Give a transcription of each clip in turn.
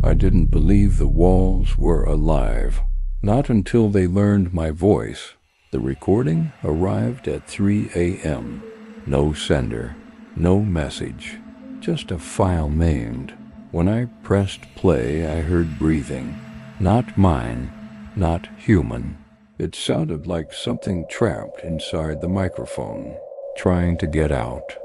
I didn't believe the walls were alive. Not until they learned my voice. The recording arrived at 3 a.m. No sender, no message, just a file named. When I pressed play, I heard breathing. Not mine, not human. It sounded like something trapped inside the microphone, trying to get out.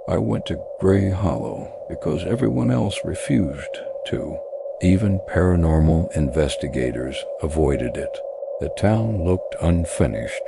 I went to Gray Hollow because everyone else refused to. Even paranormal investigators avoided it. The town looked unfinished,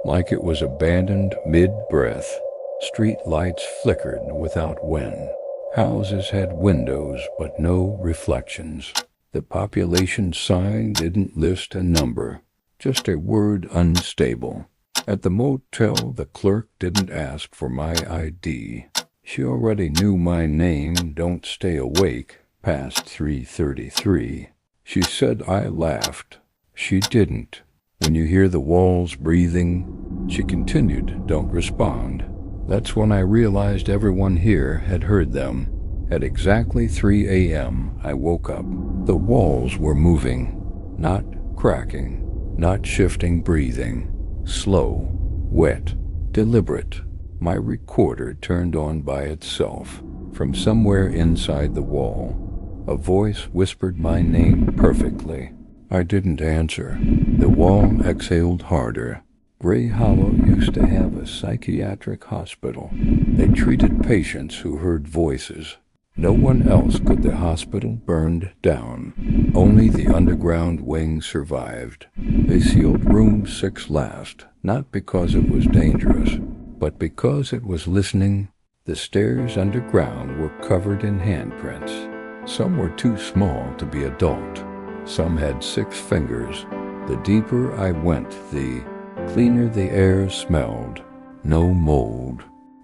like it was abandoned mid-breath. Street lights flickered without wind. Houses had windows but no reflections. The population sign didn't list a number, just a word unstable. At the motel, the clerk didn't ask for my ID. She already knew my name, don't stay awake, past 3:33. She said I laughed. She didn't. When you hear the walls breathing, she continued, don't respond. That's when I realized everyone here had heard them. At exactly 3 a.m., I woke up. The walls were moving, not cracking, not shifting, breathing. Slow, wet, deliberate. My recorder turned on by itself. From somewhere inside the wall, a voice whispered my name perfectly. I didn't answer. The wall exhaled harder. Gray Hollow used to have a psychiatric hospital. They treated patients who heard voices. No one else could. The hospital burned down. Only the underground wing survived. They sealed room 6 last, not because it was dangerous, but because it was listening. The stairs underground were covered in handprints. Some were too small to be adult. Some had 6 fingers. The deeper I went, the cleaner the air smelled. No mold,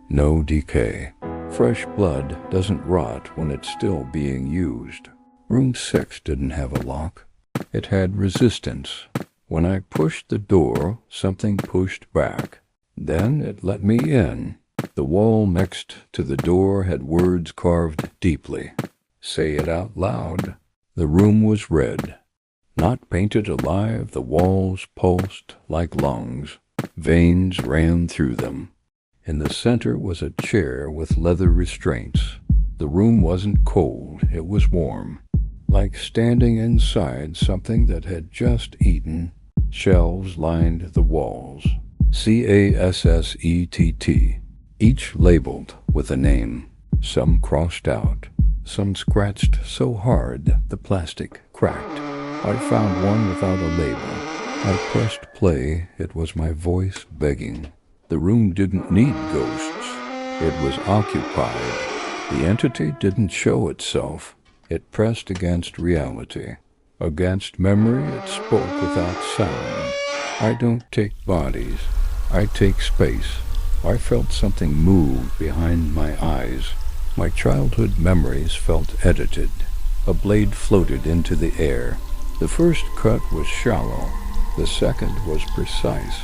no decay. Fresh blood doesn't rot when it's still being used. Room 6 didn't have a lock. It had resistance. When I pushed the door, something pushed back. Then it let me in. The wall next to the door had words carved deeply. Say it out loud. The room was red. Not painted alive, the walls pulsed like lungs. Veins ran through them. In the center was a chair with leather restraints. The room wasn't cold, it was warm. Like standing inside something that had just eaten. Shelves lined the walls. CASSETT. Each labeled with a name. Some crossed out. Some scratched so hard the plastic cracked. I found one without a label. I pressed play. It was my voice begging. The room didn't need ghosts. It was occupied. The entity didn't show itself. It pressed against reality. Against memory, it spoke without sound. I don't take bodies. I take space. I felt something move behind my eyes. My childhood memories felt edited. A blade floated into the air. The first cut was shallow. The second was precise.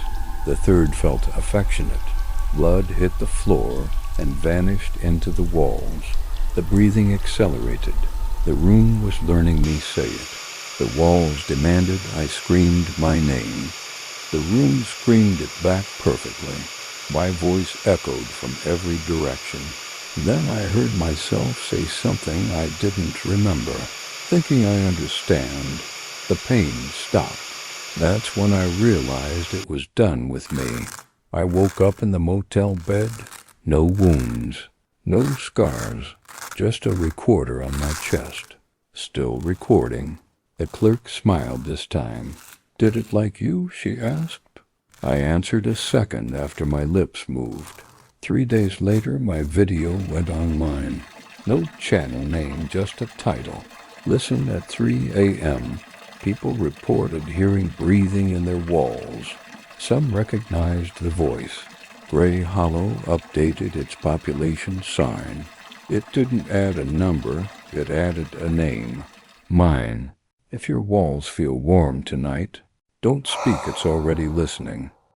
The third felt affectionate. Blood hit the floor and vanished into the walls. The breathing accelerated. The room was learning me say it. The walls demanded I screamed my name. The room screamed it back perfectly. My voice echoed from every direction. Then I heard myself say something I didn't remember. Thinking I understand, the pain stopped. That's when I realized it was done with me. I woke up in the motel bed. No wounds, no scars, just a recorder on my chest. Still recording. The clerk smiled this time. Did it like you? She asked. I answered a second after my lips moved. 3 days later, my video went online. No channel name, just a title. Listen at 3 a.m. People reported hearing breathing in their walls. Some recognized the voice. Gray Hollow updated its population sign. It didn't add a number, it added a name. Mine. If your walls feel warm tonight, don't speak, it's already listening.